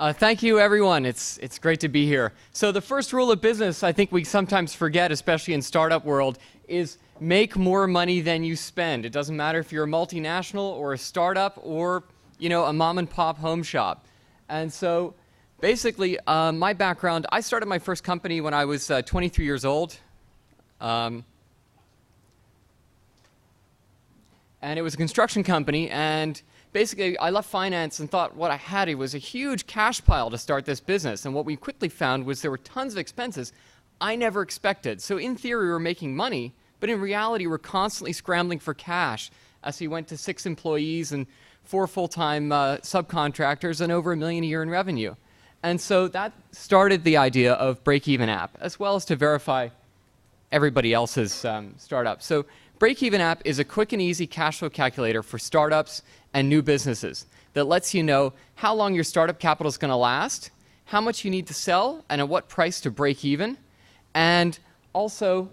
Thank you, everyone. It's great to be here. So the first rule of business, I think we sometimes forget, especially in startup world, is make more money than you spend. It doesn't matter if you're a multinational or a startup or, a mom and pop home shop. And so basically, my background, I started my first company when I was 23 years old. And it was a construction company, and basically I left finance and thought what I had was a huge cash pile to start this business. And what we quickly found was there were tons of expenses I never expected. So in theory, we were making money, but in reality, we're constantly scrambling for cash as we went to 6 employees and 4 full-time subcontractors and over $1 million a year in revenue. And so that started the idea of Breakeven App, as well as to verify everybody else's startup. So Breakeven App is a quick and easy cash flow calculator for startups and new businesses that lets you know how long your startup capital is going to last, how much you need to sell, and at what price to break even, and also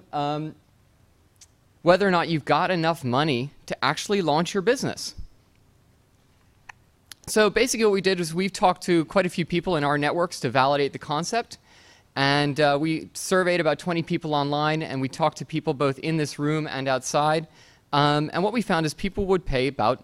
whether or not you've got enough money to actually launch your business. So basically what we did was we've talked to quite a few people in our networks to validate the concept. And we surveyed about 20 people online, and we talked to people both in this room and outside. And what we found is people would pay about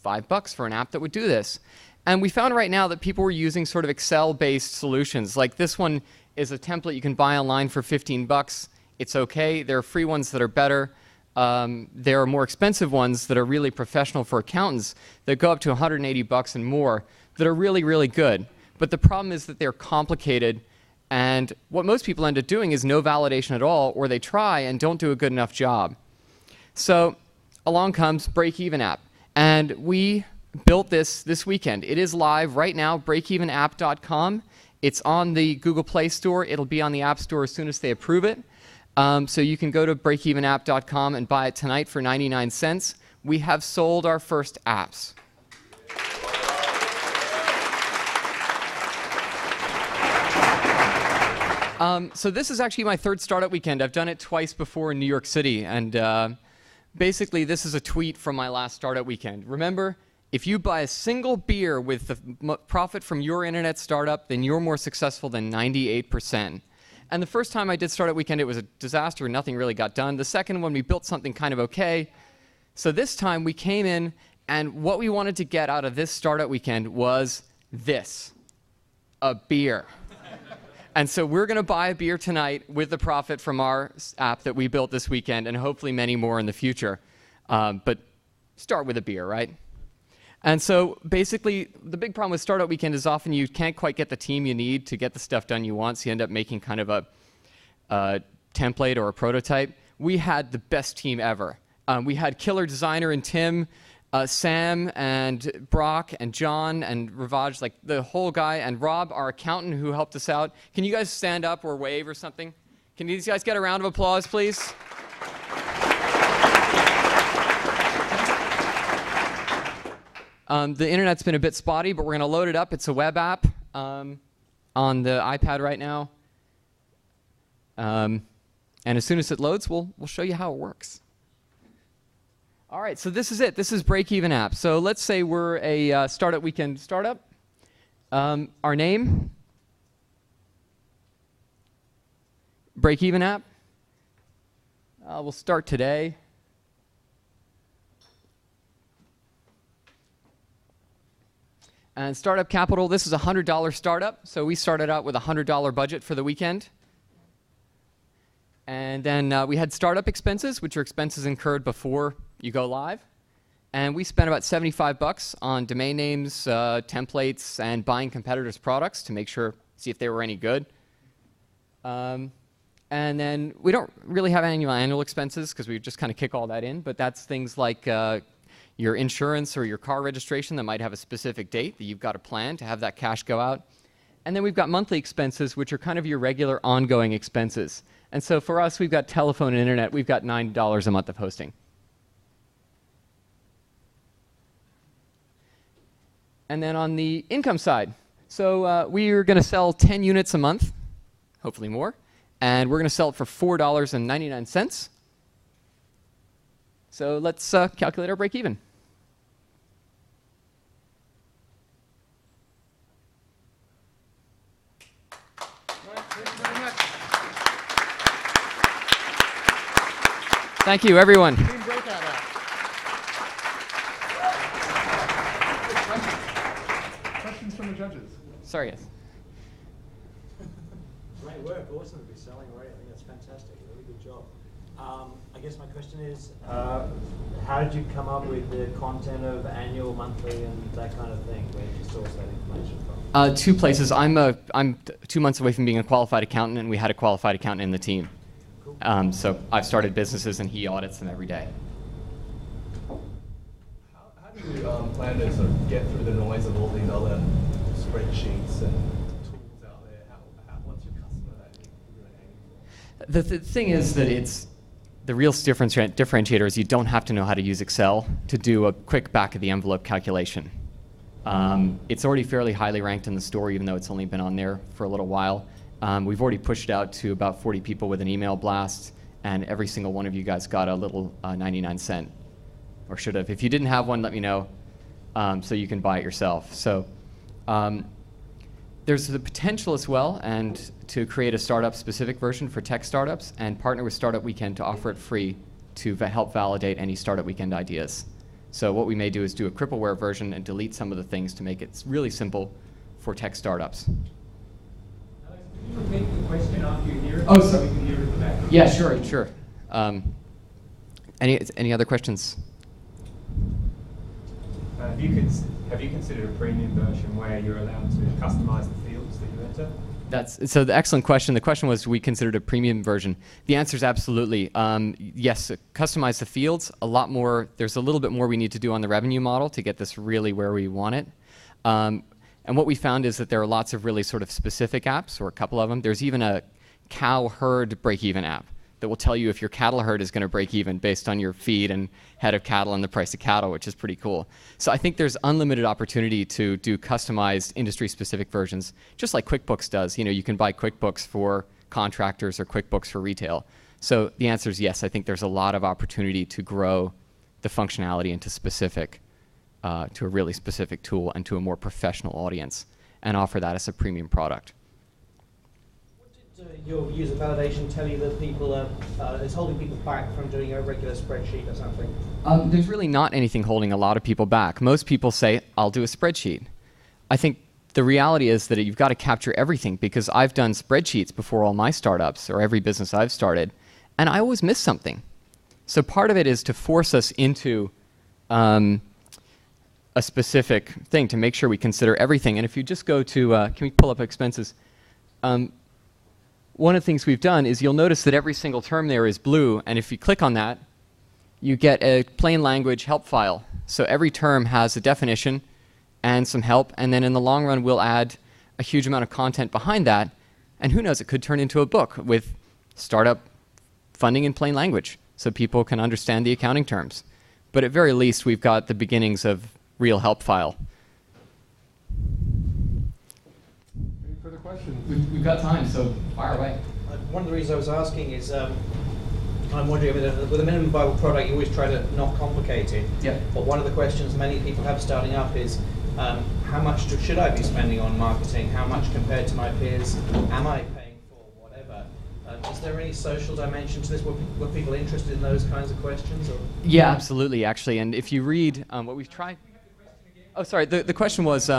$5 for an app that would do this. And we found right now that people were using sort of Excel-based solutions. Like this one is a template you can buy online for $15. It's okay. There are free ones that are better. There are more expensive ones that are really professional for accountants that go up to $180 and more that are really, really good. But the problem is that they're complicated. And what most people end up doing is no validation at all, or they try and don't do a good enough job. So along comes Breakeven App. And we built this weekend. It is live right now, breakevenapp.com. It's on the Google Play Store. It'll be on the App Store as soon as they approve it. So you can go to breakevenapp.com and buy it tonight for 99 cents. We have sold our first apps. So this is actually my third startup weekend. I've done it twice before in New York City. And basically, this is a tweet from my last startup weekend. Remember, if you buy a single beer with the profit from your internet startup, then you're more successful than 98%. And the first time I did startup weekend, it was a disaster. Nothing really got done. The second one, we built something kind of okay. So this time, we came in, and what we wanted to get out of this startup weekend was this, a beer. And so we're going to buy a beer tonight with the profit from our app that we built this weekend, and hopefully many more in the future. But start with a beer, right? And so basically, the big problem with startup weekend is often you can't quite get the team you need to get the stuff done you want, so you end up making kind of a template or a prototype. We had the best team ever. We had killer designer and Tim, Sam and Brock and John and Ravaj, like the whole guy, and Rob, our accountant, who helped us out. Can you guys stand up or wave or something? Can these guys get a round of applause, please? The internet's been a bit spotty, but we're going to load it up. It's a web app on the iPad right now. And as soon as it loads, we'll show you how it works. All right, so this is it. This is Breakeven App. So let's say we're a startup weekend startup. Our name, Breakeven App. We'll start today. And startup capital, this is a $100 startup. So we started out with a $100 budget for the weekend. And then we had startup expenses, which are expenses incurred before you go live. And we spent about $75 on domain names, templates, and buying competitors' products to see if they were any good. And then we don't really have annual expenses because we just kind of kick all that in. But that's things like your insurance or your car registration that might have a specific date that you've got to plan to have that cash go out. And then we've got monthly expenses, which are kind of your regular ongoing expenses. And so for us, we've got telephone and internet. We've got $9 a month of hosting. And then on the income side, so we are going to sell 10 units a month, hopefully more. And we're going to sell it for $4.99. So let's calculate our break even. Thank you, everyone. Team Breakout App. Questions from the judges? Sorry, yes. Great work, awesome to be selling already. I think that's fantastic, really good job. I guess my question is, how did you come up with the content of annual, monthly, and that kind of thing? Where did you source that information from? Two places. I'm 2 months away from being a qualified accountant, and we had a qualified accountant in the team. Cool. So I've started businesses, and he audits them every day. How do you plan to sort of get through the noise of all these other spreadsheets and tools out there? What's your customer that you're aiming for? The thing is that the real differentiator is you don't have to know how to use Excel to do a quick back-of-the-envelope calculation. It's already fairly highly ranked in the store, even though it's only been on there for a little while. We've already pushed it out to about 40 people with an email blast, and every single one of you guys got a little 99-cent, or should have. If you didn't have one, let me know, so you can buy it yourself. So there's the potential as well, and to create a startup-specific version for tech startups, and partner with Startup Weekend to offer it free to help validate any Startup Weekend ideas. So what we may do is do a crippleware version and delete some of the things to make it really simple for tech startups. Alex, can you repeat the question after you hear it? Oh, so we can hear it at the back? Yeah, sure. Any other questions? Have you considered a premium version where you're allowed to customize the fields that you enter? So the excellent question. The question was, do we consider it a premium version? The answer is absolutely. Yes, customize the fields. A lot more. There's a little bit more we need to do on the revenue model to get this really where we want it. And what we found is that there are lots of really sort of specific apps, or a couple of them. There's even a cow herd break-even app that will tell you if your cattle herd is going to break even based on your feed and head of cattle and the price of cattle, which is pretty cool. So I think there's unlimited opportunity to do customized industry-specific versions, just like QuickBooks does. You know, you can buy QuickBooks for contractors or QuickBooks for retail. So the answer is yes. I think there's a lot of opportunity to grow the functionality into specific, to a really specific tool and to a more professional audience, and offer that as a premium product. Your user validation tell you that people is holding people back from doing a regular spreadsheet or something? There's really not anything holding a lot of people back. Most people say, I'll do a spreadsheet. I think the reality is that you've got to capture everything, because I've done spreadsheets before all my startups, or every business I've started, and I always miss something. So part of it is to force us into a specific thing to make sure we consider everything. And if you just go to, can we pull up expenses? One of the things we've done is you'll notice that every single term there is blue, and if you click on that, you get a plain language help file. So every term has a definition and some help, and then in the long run we'll add a huge amount of content behind that, and who knows, it could turn into a book with startup funding in plain language so people can understand the accounting terms. But at very least, we've got the beginnings of real help file. Any further questions? We've got time, so fire away. One of the reasons I was asking is I'm wondering, with a minimum viable product, you always try to not complicate it. Yeah. But one of the questions many people have starting up is, how much should I be spending on marketing? How much compared to my peers? Am I paying for whatever? Is there any social dimension to this? Were people interested in those kinds of questions? Or? Yeah, absolutely, actually. And if you read what we've tried... Oh, sorry. The question was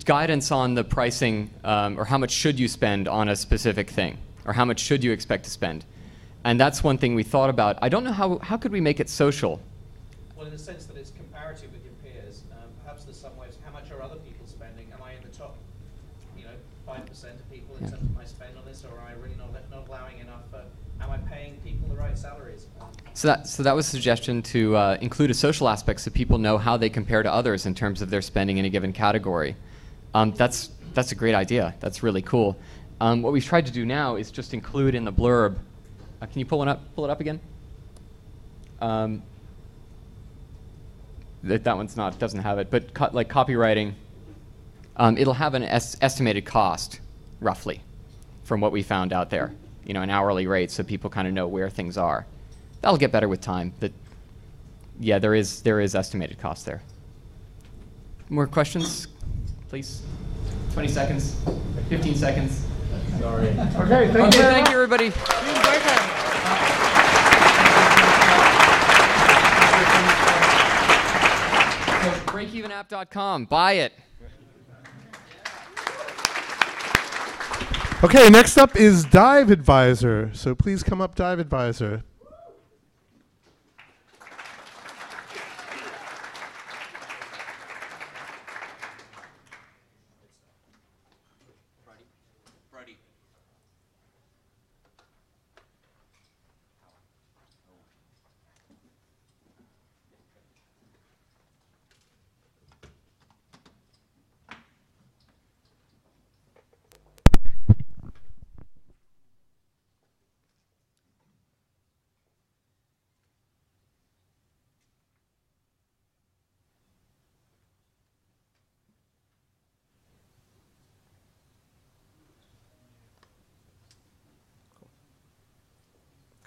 guidance on the pricing, or how much should you spend on a specific thing, or how much should you expect to spend. And that's one thing we thought about. I don't know how could we make it social? Well, in the sense that it's comparative with your peers. Perhaps there's some ways, how much are other people spending? Am I in the top, 5% of people in terms of my spend on this, or am I really not allowing enough? Am I paying people the right salaries? So that was a suggestion to include a social aspect so people know how they compare to others in terms of their spending in a given category. That's a great idea. That's really cool. What we've tried to do now is just include in the blurb. Can you pull it up again? That one's doesn't have it, but like copywriting, it'll have an estimated cost, roughly, from what we found out there. An hourly rate, so people kind of know where things are. That'll get better with time, but yeah, there is estimated cost there. More questions, please? 20 seconds, 15 seconds. Sorry. Okay, thank you. Thank you, everybody. Team Breakout. Breakevenapp.com. Buy it. Okay, next up is Dive-Advisor. So please come up, Dive-Advisor.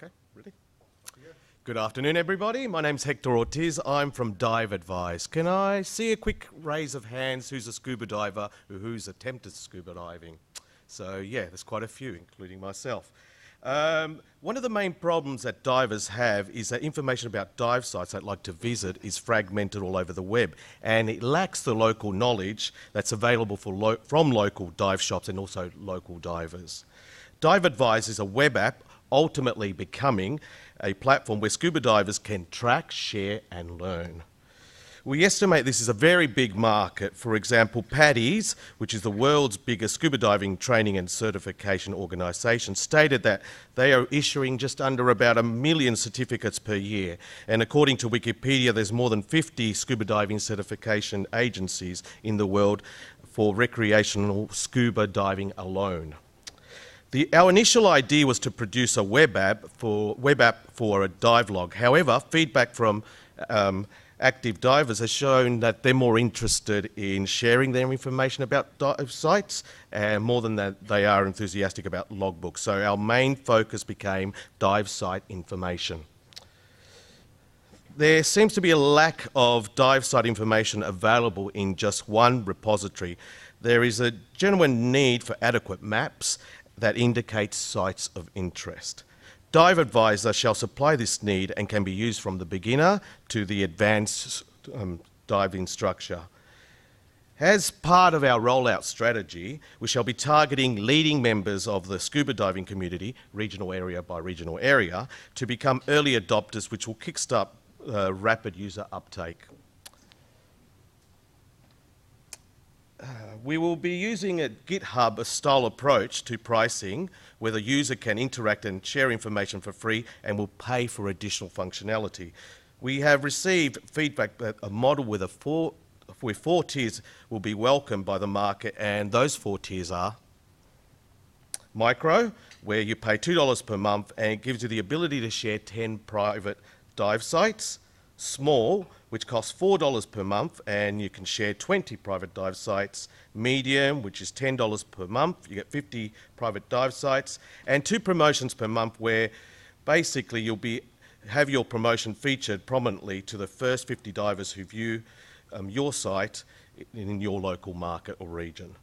Okay, ready? Good afternoon, everybody. My name's Hector Ortiz. I'm from Dive Advise. Can I see a quick raise of hands who's a scuba diver or who's attempted scuba diving? So, yeah, there's quite a few, including myself. One of the main problems that divers have is that information about dive sites they'd like to visit is fragmented all over the web, and it lacks the local knowledge that's available from local dive shops and also local divers. Dive Advise is a web app ultimately becoming a platform where scuba divers can track, share and learn. We estimate this is a very big market. For example, PADI's, which is the world's biggest scuba diving training and certification organisation, stated that they are issuing just under about 1 million certificates per year. And according to Wikipedia, there's more than 50 scuba diving certification agencies in the world for recreational scuba diving alone. Our initial idea was to produce a web app for a dive log. However, feedback from active divers has shown that they're more interested in sharing their information about dive sites more than that they are enthusiastic about logbooks. So our main focus became dive site information. There seems to be a lack of dive site information available in just one repository. There is a genuine need for adequate maps that indicate sites of interest. Dive Advisor shall supply this need and can be used from the beginner to the advanced dive instructor. As part of our rollout strategy, we shall be targeting leading members of the scuba diving community, regional area by regional area, to become early adopters, which will kickstart rapid user uptake. We will be using a GitHub style approach to pricing where the user can interact and share information for free and will pay for additional functionality. We have received feedback that a model with four tiers will be welcomed by the market, and those 4 tiers are Micro, where you pay $2 per month and it gives you the ability to share 10 private dive sites. Small, which costs $4 per month and you can share 20 private dive sites. Medium, which is $10 per month, you get 50 private dive sites. And 2 promotions per month where basically you'll have your promotion featured prominently to the first 50 divers who view your site in your local market or region.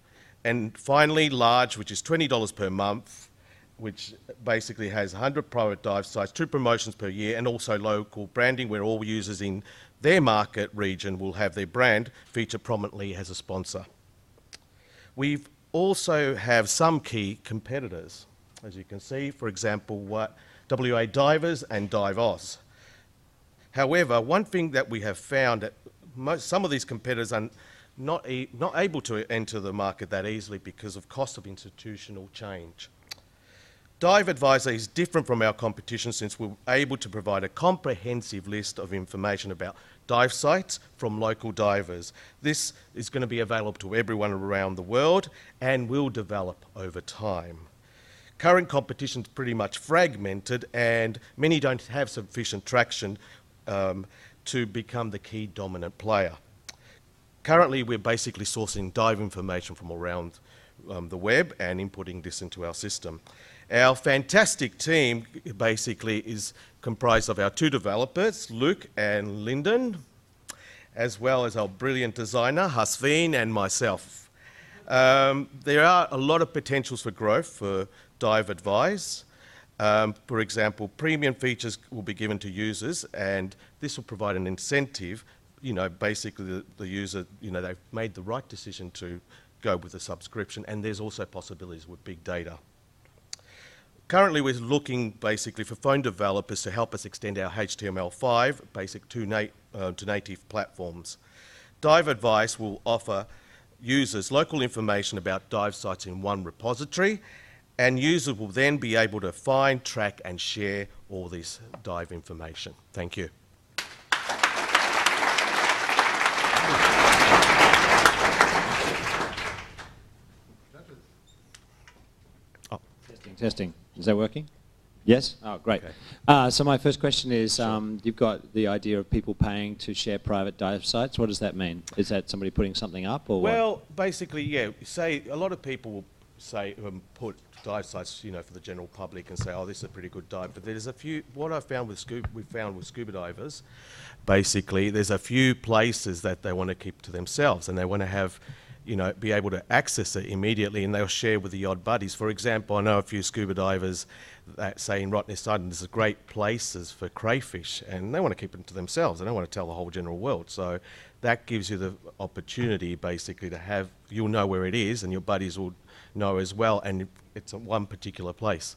And finally, Large, which is $20 per month, which basically has 100 private dive sites, 2 promotions per year, and also local branding where all users in their market region will have their brand featured prominently as a sponsor. We also have some key competitors, as you can see, for example, WA Divers and Dive Oz. However, one thing that we have found that some of these competitors are not able to enter the market that easily because of cost of institutional change. Dive Advisor is different from our competition since we're able to provide a comprehensive list of information about dive sites from local divers. This is going to be available to everyone around the world and will develop over time. Current competition is pretty much fragmented and many don't have sufficient traction to become the key dominant player. Currently, we're basically sourcing dive information from around the web and inputting this into our system. Our fantastic team basically is comprised of our 2 developers, Luke and Lyndon, as well as our brilliant designer, Hasveen, and myself. There are a lot of potentials for growth for Dive Advise. For example, premium features will be given to users, and this will provide an incentive you know, basically the user, you know, they've made the right decision to go with the subscription, and there's also possibilities with big data. Currently, we're looking basically for phone developers to help us extend our HTML5 basic to native platforms. Dive Advice will offer users local information about dive sites in one repository, and users will then be able to find, track, and share all this dive information. Thank you. Testing. Is that working? Yes? Oh, great. Okay. So my first question is, you've got the idea of people paying to share private dive sites. What does that mean? Is that somebody putting something up, or Well, what? basically, yeah. Say a lot of people will say put dive sites, you know, for the general public and say, oh, this is a pretty good dive. But there's a few. What I found with scuba divers, basically, there's a few places that they want to keep to themselves, and they want to have, you know, be able to access it immediately, and they'll share with the odd buddies. For example, I know a few scuba divers that say in Rottnest Island there's great places for crayfish, and they want to keep them to themselves. They don't want to tell the whole general world. So that gives you the opportunity, basically, to have, you'll know where it is, and your buddies will know as well, and it's at one particular place.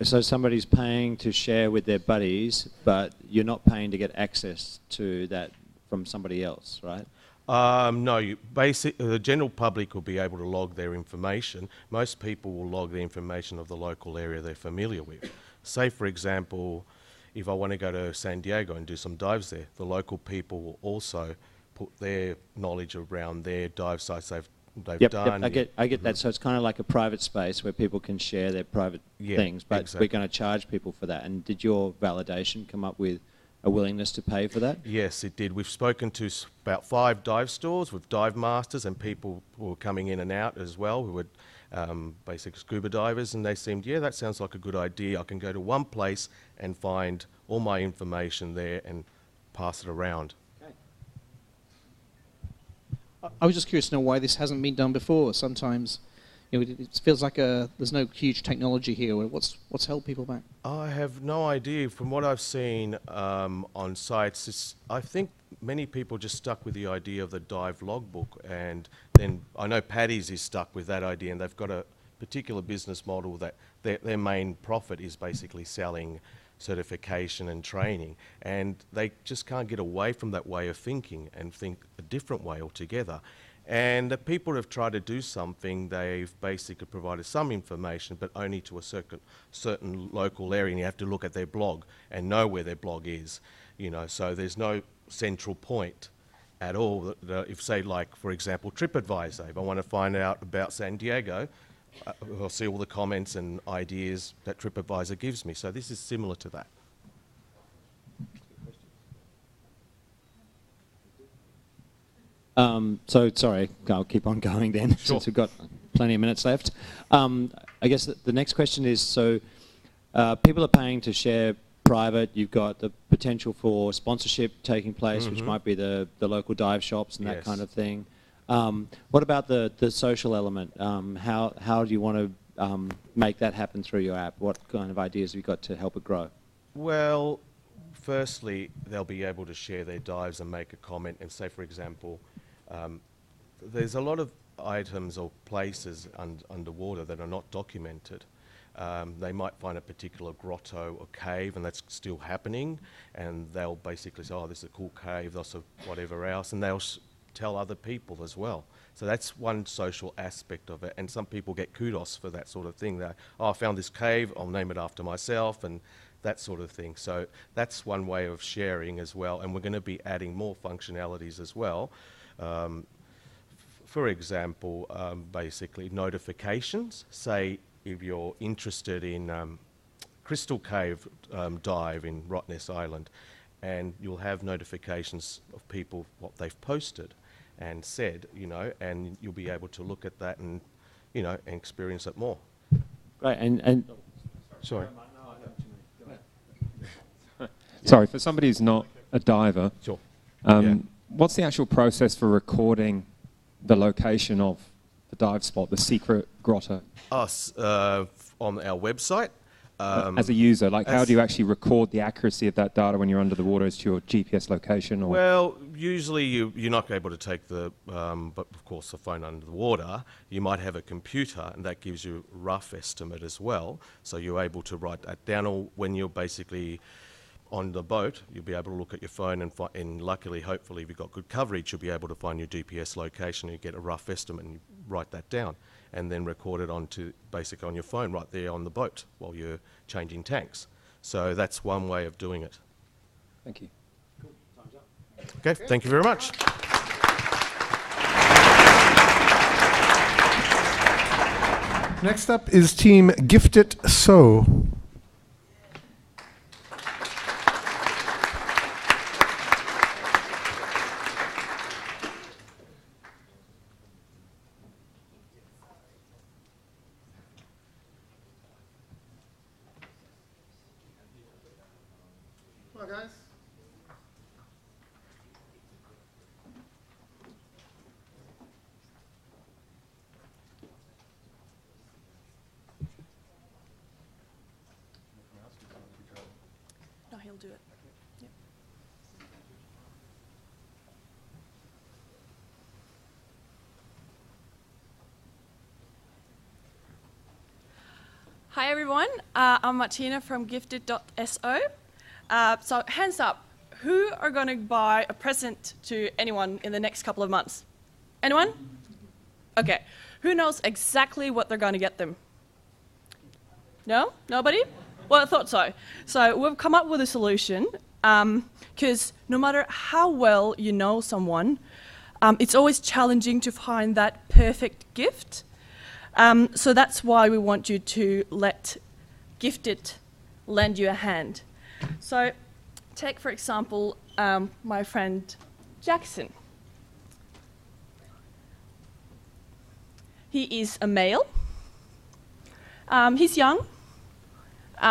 So somebody's paying to share with their buddies, but you're not paying to get access to that from somebody else, right? No, the general public will be able to log their information. Most people will log the information of the local area they're familiar with. Say, for example, if I want to go to San Diego and do some dives there, the local people will also put their knowledge around their dive sites they've done. Yep, I get that. So it's kind of like a private space where people can share their private things, but exactly. we're going to charge people for that. And did your validation come up with a willingness to pay for that? Yes, it did. We've spoken to about 5 dive stores with dive masters and people who were coming in and out as well, who were basic scuba divers, and they seemed, yeah, that sounds like a good idea. I can go to one place and find all my information there and pass it around. I was just curious to know why this hasn't been done before. Sometimes, you know, it feels like there's no huge technology here. What's held people back? I have no idea. From what I've seen on sites, I think many people just stuck with the idea of the dive logbook, and then I know Paddy's is stuck with that idea, and they've got a particular business model that their main profit is basically selling certification and training, and they just can't get away from that way of thinking and think a different way altogether. And the people have tried to do something. They've basically provided some information, but only to a certain local area, and you have to look at their blog and know where their blog is, you know. So there's no central point at all. If, say, like, for example, Tripadvisor, if I want to find out about San Diego, I'll see all the comments and ideas that Tripadvisor gives me. So this is similar to that. So, sorry, I'll keep on going then, since we've got plenty of minutes left. I guess the next question is, so people are paying to share private. You've got the potential for sponsorship taking place, which might be the local dive shops and that kind of thing. What about the social element? How do you want to make that happen through your app? What kind of ideas have you got to help it grow? Well, firstly, they'll be able to share their dives and make a comment and say, for example, there's a lot of items or places underwater that are not documented. They might find a particular grotto or cave, and that's still happening, and they'll basically say, oh, this is a cool cave, that's a whatever else, and they'll tell other people as well. So that's one social aspect of it, and some people get kudos for that sort of thing. That, oh, I found this cave, I'll name it after myself, and that sort of thing. So that's one way of sharing as well, and we're going to be adding more functionalities as well. For example, basically notifications. Say if you're interested in Crystal Cave dive in Rottnest Island, and you'll have notifications of people, what they've posted and said, you know, and you'll be able to look at that and, you know, and experience it more. Right, and Sorry. Sorry, for somebody who's not a diver, Sure. What's the actual process for recording the location of the dive spot, the secret grotto? Us on our website. As a user, like how do you actually record the accuracy of that data when you're under the water as to your GPS location? Or Well, usually you're not able to take but of course the phone under the water. You might have a computer and that gives you a rough estimate as well. So you're able to write that down, or when you're basically on the boat, you'll be able to look at your phone and luckily, hopefully, if you've got good coverage, you'll be able to find your GPS location and you get a rough estimate and you write that down and then record it basically on your phone right there on the boat while you're changing tanks. So that's one way of doing it. thank you. Okay, thank you very much. Next up is team Gift-it.so. Come on, guys. No, he'll do it. Yep. Hi everyone, I'm Martina from Gift-it.so. So hands up, who are going to buy a present to anyone in the next couple of months? Anyone? Okay. Who knows exactly what they're going to get them? No? Nobody? Well, I thought so. So we've come up with a solution, because no matter how well you know someone, it's always challenging to find that perfect gift. So that's why we want you to let Gift-it lend you a hand. So take, for example, my friend Jackson. He is a male. He's young.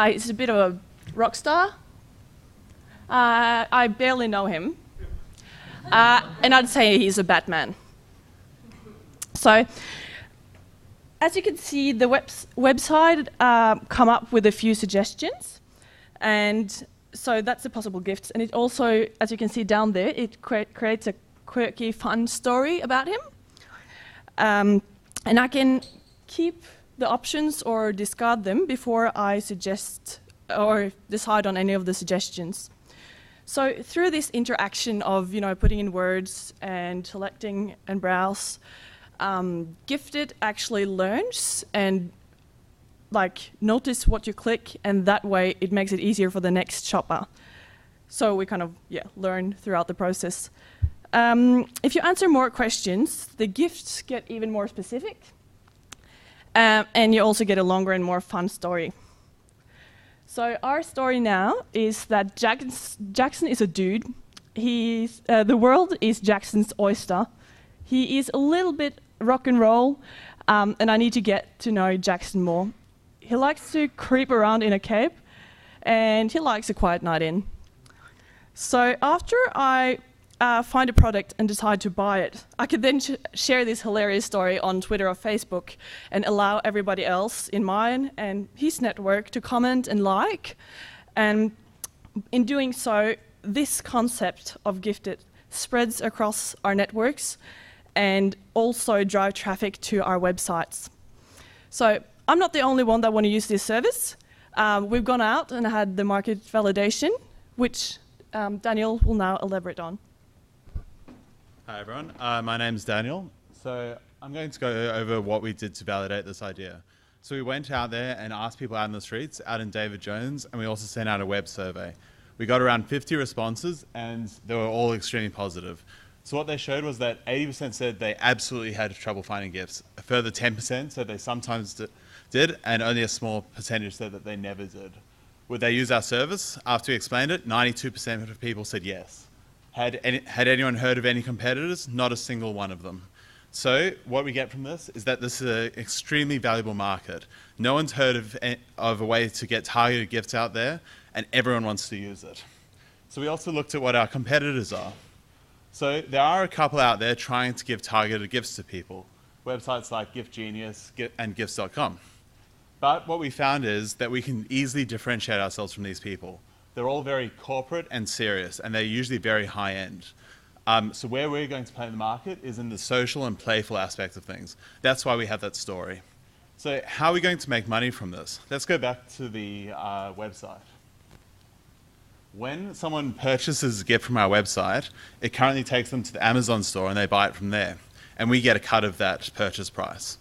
He's a bit of a rock star. I barely know him. And I'd say he's a Batman. So, as you can see, the website come up with a few suggestions. And so that's a possible gift. And it also, as you can see down there, it creates a quirky, fun story about him. And I can keep the options or discard them before I suggest or decide on any of the suggestions. So through this interaction of, putting in words and selecting and browse, Gift-it actually learns and notice what you click, and that way it makes it easier for the next shopper. So we kind of learn throughout the process. If you answer more questions, the gifts get even more specific, and you also get a longer and more fun story. So our story now is that Jackson is a dude. The world is Jackson's oyster. He is a little bit rock and roll, and I need to get to know Jackson more. He likes to creep around in a cape, and he likes a quiet night in. So after I find a product and decide to buy it, I could then share this hilarious story on Twitter or Facebook and allow everybody else in mine and his network to comment and like. And in doing so, this concept of Gift-it spreads across our networks and also drive traffic to our websites. So I'm not the only one that want to use this service. We've gone out and had the market validation, which Daniel will now elaborate on. Hi everyone, my name's Daniel. So I'm going to go over what we did to validate this idea. So we went out there and asked people out in the streets, out in David Jones, and we also sent out a web survey. We got around 50 responses and they were all extremely positive. So what they showed was that 80% said they absolutely had trouble finding gifts. A further 10% said they sometimes did, and only a small percentage said that they never did. Would they use our service? After we explained it, 92% of people said yes. Had anyone heard of any competitors? Not a single one of them. So what we get from this is that this is an extremely valuable market. No one's heard of a way to get targeted gifts out there, and everyone wants to use it. So we also looked at what our competitors are. So there are a couple out there trying to give targeted gifts to people. Websites like Gift Genius and Gifts.com. But what we found is that we can easily differentiate ourselves from these people. They're all very corporate and serious, and they're usually very high-end. So where we're going to play in the market is in the social and playful aspect of things. That's why we have that story. So how are we going to make money from this? Let's go back to the website. When someone purchases a gift from our website, it currently takes them to the Amazon store and they buy it from there. And we get a cut of that purchase price.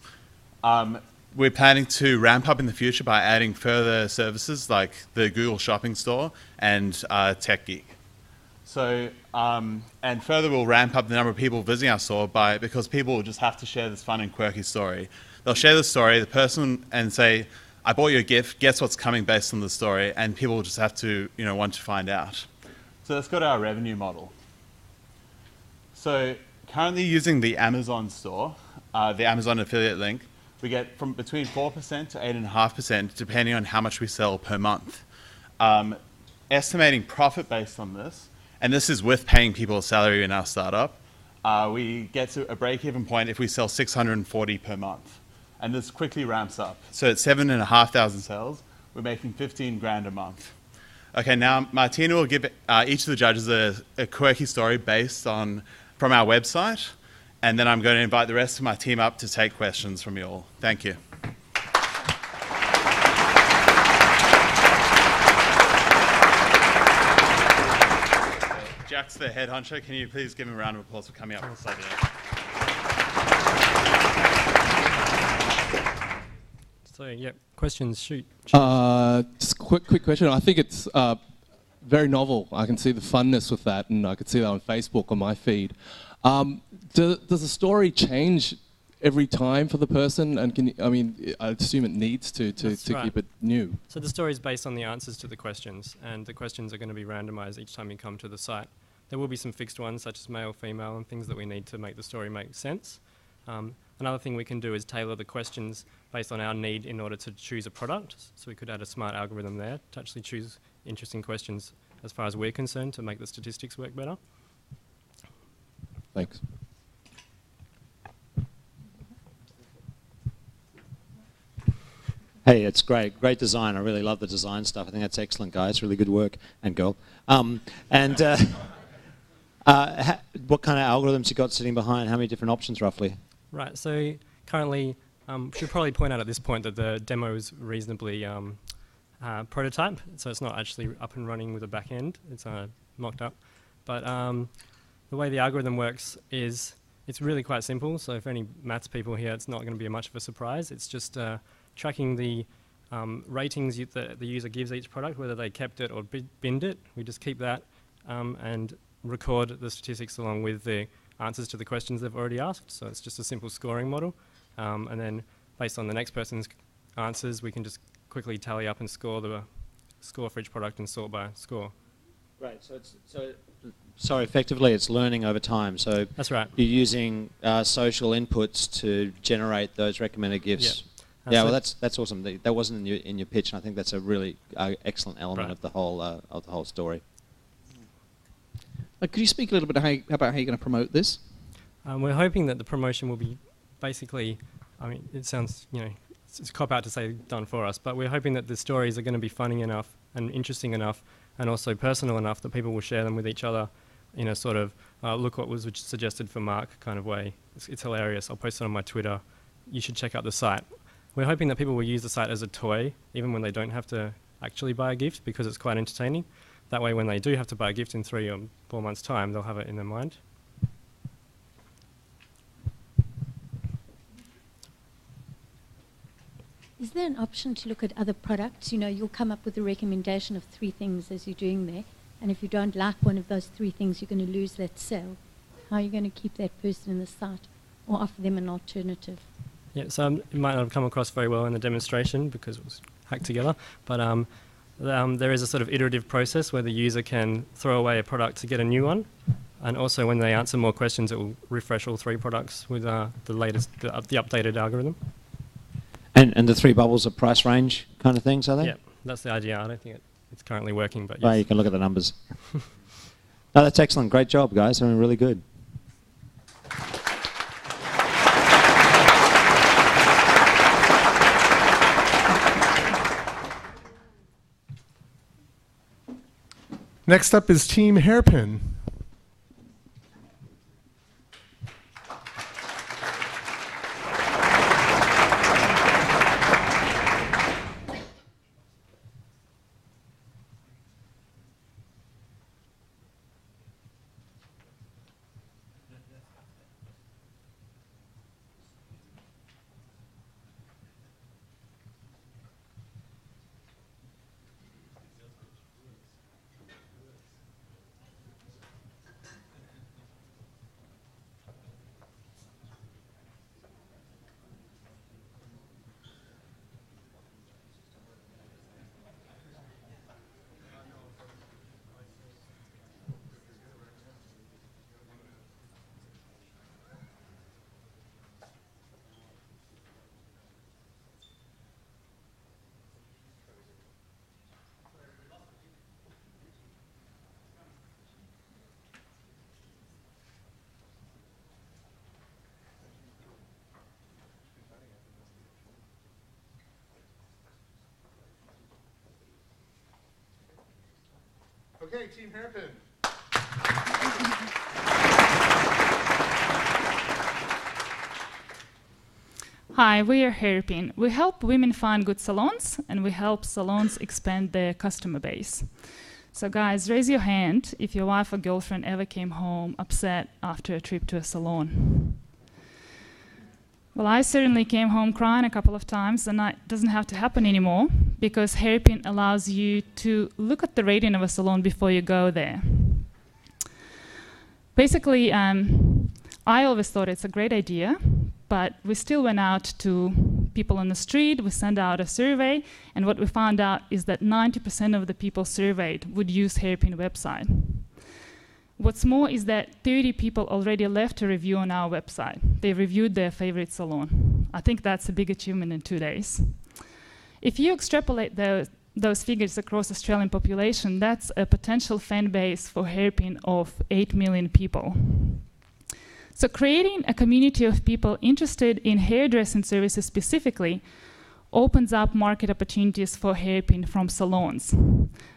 We're planning to ramp up in the future by adding further services like the Google Shopping Store and Tech Geek. So, and further we'll ramp up the number of people visiting our store because people will just have to share this fun and quirky story. They'll share the story, the person, and say, I bought you a gift, guess what's coming based on the story, and people will just have to, want to find out. So let's go to our revenue model. So currently using the Amazon store, the Amazon affiliate link, we get from between 4% to 8.5% depending on how much we sell per month. Estimating profit based on this, and this is with paying people a salary in our startup, we get to a break-even point if we sell 640 per month. And this quickly ramps up. So at 7,500 sales, we're making 15 grand a month. Okay, now Martina will give each of the judges a quirky story based on from our website, and then I'm going to invite the rest of my team up to take questions from you all. Thank you. Jack's the head honcho. Can you please give him a round of applause for coming up with this idea? So, yeah, questions, shoot. Just quick question. I think it's very novel. I can see the funness with that, and I could see that on Facebook on my feed. Does the story change every time for the person? And I assume it needs to right. keep it new. So the story is based on the answers to the questions, and the questions are going to be randomized each time you come to the site. There will be some fixed ones, such as male, female, and things that we need to make the story make sense. Another thing we can do is tailor the questions based on our need in order to choose a product. So we could add a smart algorithm there to actually choose interesting questions as far as we're concerned to make the statistics work better. Thanks. Hey, it's great. Great design. I really love the design stuff. I think that's excellent, guys. Really good work. And girl. What kind of algorithms you got sitting behind? How many different options, roughly? Right. So currently, should probably point out at this point that the demo is reasonably prototype. So it's not actually up and running with a back end. It's mocked up. But the way the algorithm works is it's really quite simple. So for any maths people here, it's not going to be much of a surprise. It's just tracking the ratings that the user gives each product, whether they kept it or binned it. We just keep that and record the statistics along with the answers to the questions they've already asked. So it's just a simple scoring model. And then based on the next person's answers, we can just quickly tally up and score the score for each product and sort by score. Right. So effectively it's learning over time. So that's right. You're using social inputs to generate those recommended gifts. Yep. Yeah, well, that's awesome. That wasn't in your pitch, and I think that's a really excellent element right. of the whole story. Could you speak a little bit about how you're going to promote this? We're hoping that the promotion will be basically, it sounds, it's a cop-out to say done for us, but we're hoping that the stories are going to be funny enough and interesting enough and also personal enough that people will share them with each other in a sort of, look what was suggested for Mark kind of way. It's hilarious. I'll post it on my Twitter. You should check out the site. We're hoping that people will use the site as a toy, even when they don't have to actually buy a gift, because it's quite entertaining. That way, when they do have to buy a gift in 3 or 4 months' time, they'll have it in their mind. Is there an option to look at other products? You'll come up with a recommendation of 3 things as you're doing there, and if you don't like one of those 3 things, you're going to lose that sale. How are you going to keep that person in the site or offer them an alternative? Yeah, so it might not have come across very well in the demonstration because it was hacked together, but there is a sort of iterative process where the user can throw away a product to get a new one, and also when they answer more questions, it will refresh all 3 products with the updated algorithm. And the 3 bubbles are price range kind of things, are they? Yeah, that's the idea. I don't think it's currently working, but yes. Well, you can look at the numbers. No, that's excellent. Great job, guys. Really good. Next up is Team Hairpin. Okay, Team Hairpin. Hi, we are Hairpin. We help women find good salons, and we help salons expand their customer base. So guys, raise your hand if your wife or girlfriend ever came home upset after a trip to a salon. Well, I certainly came home crying a couple of times, and that doesn't have to happen anymore because Hairpin allows you to look at the rating of a salon before you go there. Basically, I always thought it's a great idea, but we still went out to people on the street, we sent out a survey, and what we found out is that 90% of the people surveyed would use Hairpin website. What's more is that 30 people already left a review on our website. They reviewed their favorite salon. I think that's a big achievement in 2 days. If you extrapolate those figures across Australian population, that's a potential fan base for Hairpin of 8 million people. So creating a community of people interested in hairdressing services specifically opens up market opportunities for Hairpin from salons.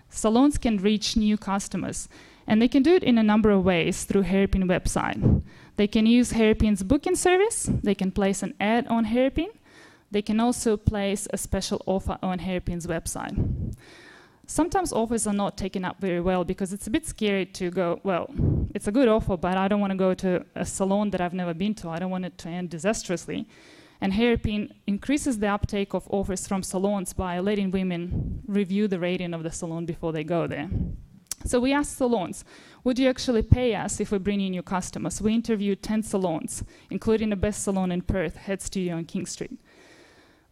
Salons can reach new customers, and they can do it in a number of ways through Hairpin website. They can use Hairpin's booking service, they can place an ad on Hairpin, they can also place a special offer on Hairpin's website. Sometimes offers are not taken up very well because it's a bit scary to go, well, it's a good offer, but I don't want to go to a salon that I've never been to. I don't want it to end disastrously. And Hairpin increases the uptake of offers from salons by letting women review the rating of the salon before they go there. So we asked salons, would you actually pay us if we bring in new customers? We interviewed 10 salons, including the best salon in Perth, Head Studio on King Street.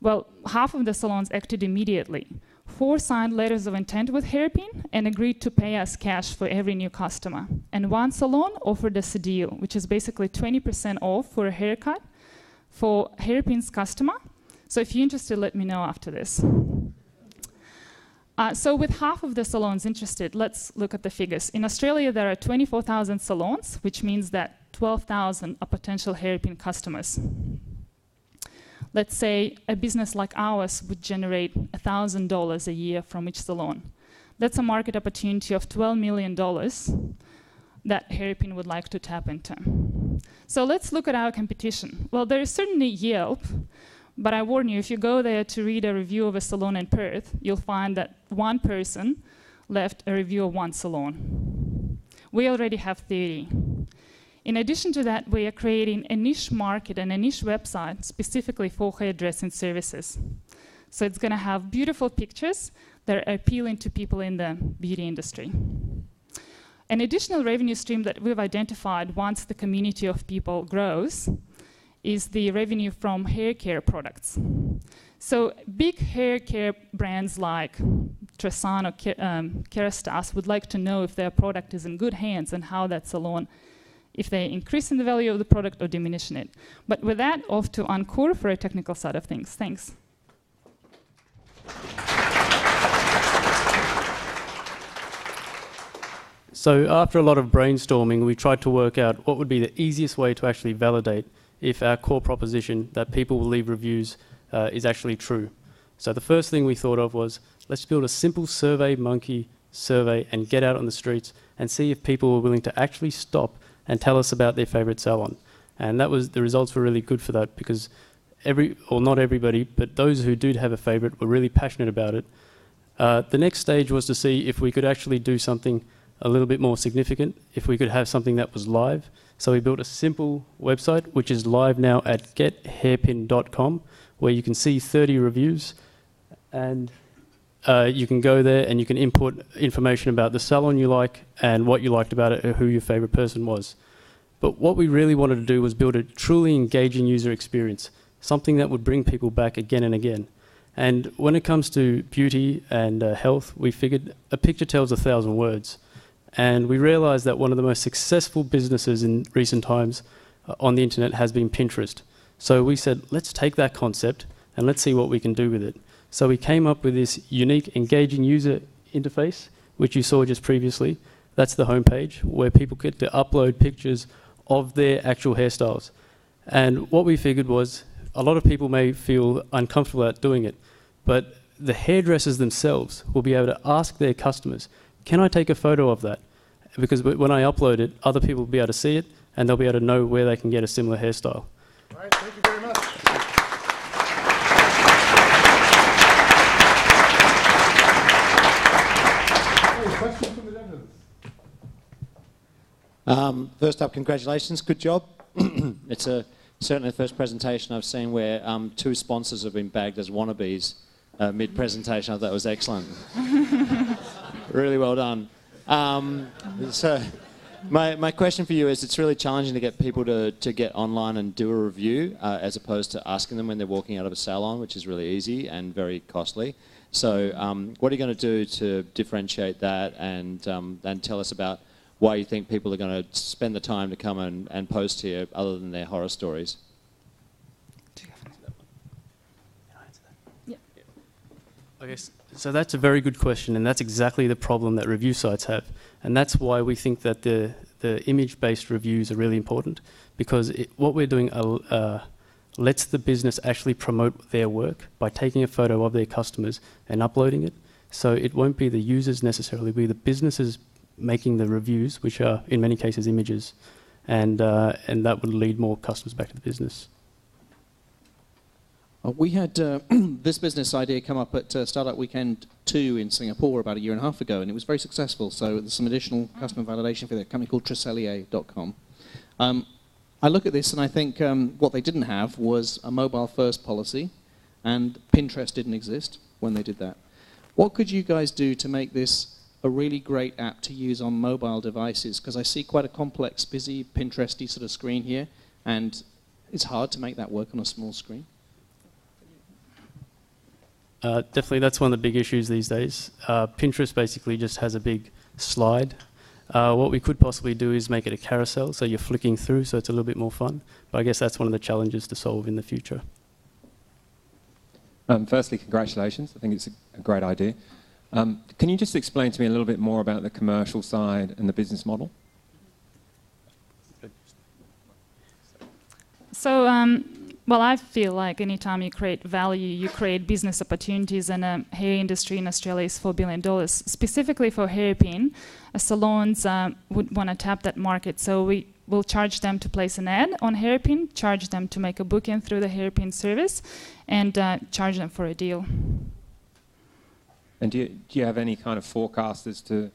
Well, half of the salons acted immediately. 4 signed letters of intent with Hairpin and agreed to pay us cash for every new customer. And 1 salon offered us a deal, which is basically 20% off for a haircut for Hairpin's customer. So if you're interested, let me know after this. So with half of the salons interested, let's look at the figures. In Australia, there are 24,000 salons, which means that 12,000 are potential Hairpin customers. Let's say a business like ours would generate $1,000 a year from each salon. That's a market opportunity of $12 million that Hairpin would like to tap into. So let's look at our competition. Well, there is certainly Yelp, but I warn you, if you go there to read a review of a salon in Perth, you'll find that 1 person left a review of 1 salon. We already have 30. In addition to that, we are creating a niche market and a niche website specifically for hairdressing services. So it's going to have beautiful pictures that are appealing to people in the beauty industry. An additional revenue stream that we've identified once the community of people grows is the revenue from hair care products. So big hair care brands like Tresan or Kerastase would like to know if their product is in good hands and how that salon, if they're increasing the value of the product or diminishing it. But with that, off to Ankur for a technical side of things. Thanks. So after a lot of brainstorming, we tried to work out what would be the easiest way to actually validate if our core proposition that people will leave reviews is actually true. So the first thing we thought of was, let's build a simple survey monkey survey and get out on the streets and see if people were willing to actually stop and tell us about their favourite salon. And the results were really good for that, because not everybody, but those who did have a favourite were really passionate about it. The next stage was to see if we could actually do something a little bit more significant, if we could have something that was live. So we built a simple website, which is live now at gethairpin.com, where you can see 30 reviews, and you can go there and you can input information about the salon you like and what you liked about it, or who your favourite person was. But what we really wanted to do was build a truly engaging user experience, something that would bring people back again and again. And when it comes to beauty and health, we figured a picture tells 1,000 words. And we realised that one of the most successful businesses in recent times on the internet has been Pinterest. So we said, let's take that concept and let's see what we can do with it. So we came up with this unique, engaging user interface, which you saw just previously. That's the homepage, where people get to upload pictures of their actual hairstyles. And what we figured was, a lot of people may feel uncomfortable at doing it, but the hairdressers themselves will be able to ask their customers, can I take a photo of that? Because when I upload it, other people will be able to see it, and they'll be able to know where they can get a similar hairstyle. All right, thank you very much. Hey, questions from the judges? First up, congratulations, good job. It's certainly the first presentation I've seen where 2 sponsors have been bagged as wannabes mid-presentation. I thought that was excellent. Really well done. So my question for you is, it's really challenging to get people to get online and do a review as opposed to asking them when they're walking out of a salon, which is really easy and very costly. So what are you going to do to differentiate that and tell us about why you think people are going to spend the time to come and post here other than their horror stories? Okay, so that's a very good question, and that's exactly the problem that review sites have. And that's why we think that the image-based reviews are really important, because what we're doing lets the business actually promote their work by taking a photo of their customers and uploading it. So it won't be the users necessarily, it'll be the businesses making the reviews, which are in many cases images, and that would lead more customers back to the business. We had this business idea come up at Startup Weekend 2 in Singapore about 1.5 years ago, and it was very successful. So there's some additional customer validation for the company called Tripadvisor.com. I look at this and I think what they didn't have was a mobile-first policy, and Pinterest didn't exist when they did that. What could you guys do to make this a really great app to use on mobile devices? Because I see quite a complex, busy, Pinteresty sort of screen here, and it's hard to make that work on a small screen. Definitely, that's one of the big issues these days. Pinterest basically just has a big slide. What we could possibly do is make it a carousel, so you're flicking through, so it's a little bit more fun. But I guess that's one of the challenges to solve in the future. Firstly, congratulations. I think it's a great idea. Can you just explain to me a little bit more about the commercial side and the business model? So, well, I feel like anytime you create value, you create business opportunities, and the hair industry in Australia is $4 billion. Specifically for Hairpin, salons would want to tap that market. So we will charge them to place an ad on Hairpin, charge them to make a booking through the Hairpin service, and charge them for a deal. And do you have any kind of forecast as to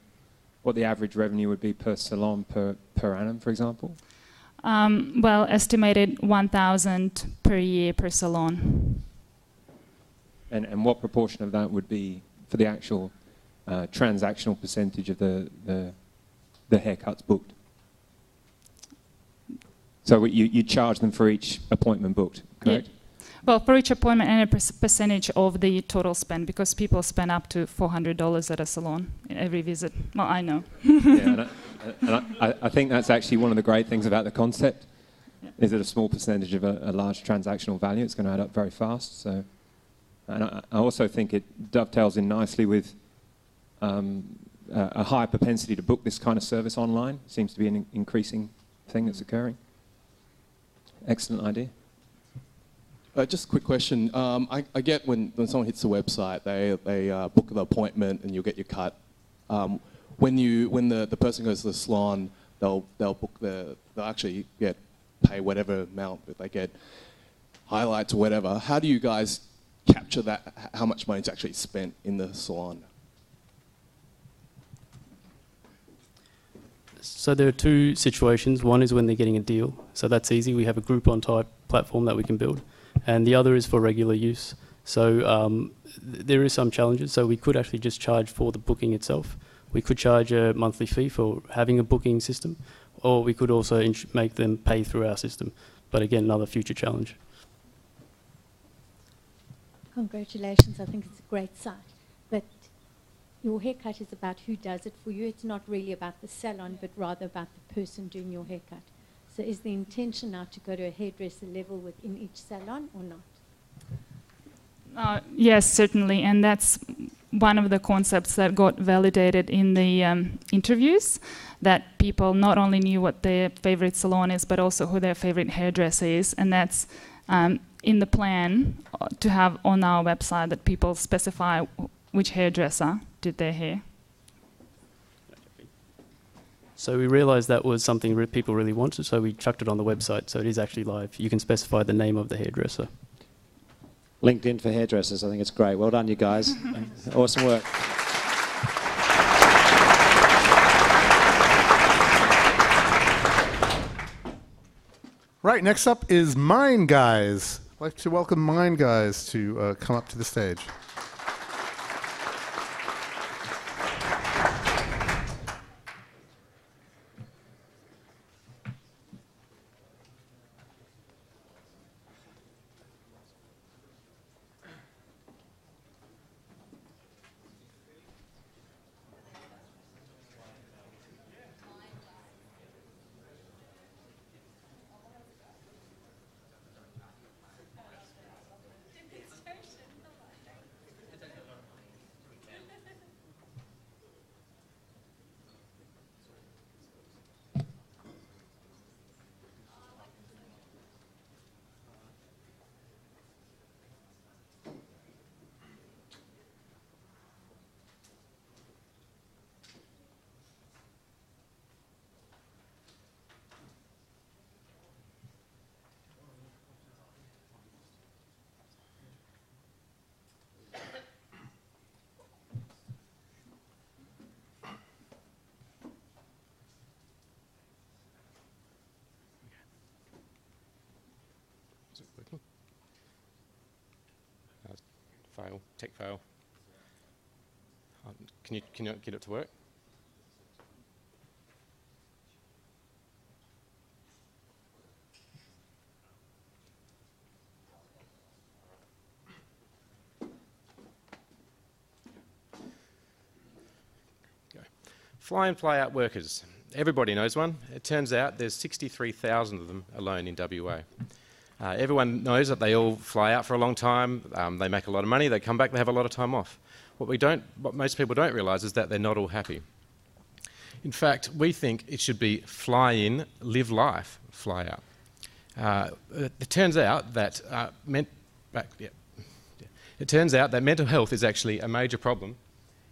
what the average revenue would be per salon per annum, for example? Well, estimated 1,000 per year per salon. And what proportion of that would be for the actual transactional percentage of the haircuts booked? So you charge them for each appointment booked, correct? Yeah. Well, for each appointment and a percentage of the total spend, because people spend up to $400 at a salon in every visit. Well, I know. Yeah, and I think that's actually one of the great things about the concept, is that a small percentage of a large transactional value, it's going to add up very fast. So, and I also think it dovetails in nicely with a high propensity to book this kind of service online. It seems to be an increasing thing that's occurring. Excellent idea. Just a quick question. I get when someone hits the website, they book the appointment and you'll get your cut when the person goes to the salon, they'll actually pay whatever amount that they get, highlights or whatever. How do you guys capture that? How much money is actually spent in the salon? So there are two situations. One is when they're getting a deal. So that's easy. We have a Groupon type platform that we can build. And the other is for regular use. So there is some challenges. So we could actually just charge for the booking itself. We could charge a monthly fee for having a booking system, or we could also make them pay through our system. But again, another future challenge. Congratulations, I think it's a great site. But your haircut is about who does it for you. It's not really about the salon, but rather about the person doing your haircut. So is the intention now to go to a hairdresser level within each salon or not? Yes, certainly, and that's one of the concepts that got validated in the interviews, that people not only knew what their favorite salon is, but also who their favorite hairdresser is, and that's in the plan to have on our website that people specify which hairdresser did their hair. So we realised that was something people really wanted, so we chucked it on the website, so it is actually live. You can specify the name of the hairdresser. LinkedIn for hairdressers, I think it's great. Well done, you guys. Awesome work. Right, next up is Mind Guys. I'd like to welcome Mind Guys to come up to the stage. Fail, tech fail. Can you get it to work? Go. Fly in, fly out workers. Everybody knows one. It turns out there's 63,000 of them alone in WA. Everyone knows that they all fly out for a long time, they make a lot of money, they come back, they have a lot of time off. What most people don't realise is that they're not all happy. In fact, we think it should be fly in, live life, fly out. It turns out that mental health is actually a major problem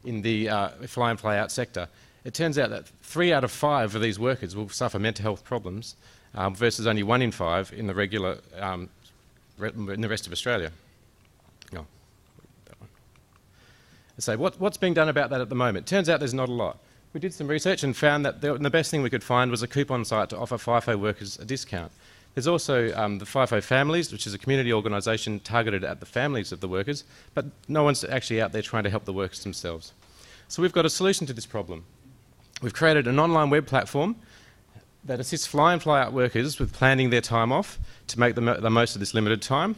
in the fly in, fly out sector. It turns out that 3 out of 5 of these workers will suffer mental health problems, versus only 1 in 5 in the regular, in the rest of Australia. Oh, that one. So what's being done about that at the moment? Turns out there's not a lot. We did some research and found that the best thing we could find was a coupon site to offer FIFO workers a discount. There's also the FIFO Families, which is a community organisation targeted at the families of the workers, but no one's actually out there trying to help the workers themselves. So we've got a solution to this problem. We've created an online web platform that assists fly in, fly out workers with planning their time off to make the most of this limited time.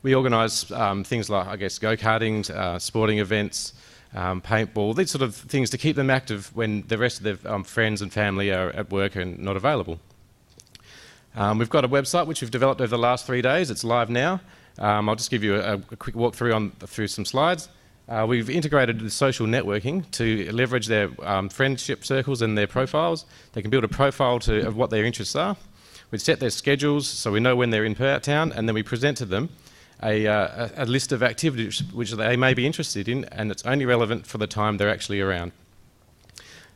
We organise things like, I guess, go-karting, sporting events, paintball, these sort of things to keep them active when the rest of their friends and family are at work and not available. We've got a website which we've developed over the last 3 days. It's live now. I'll just give you a quick walk through through some slides. We've integrated the social networking to leverage their friendship circles and their profiles. They can build a profile of what their interests are. We set their schedules so we know when they're in town, and then we present to them a list of activities which they may be interested in, and it's only relevant for the time they're actually around.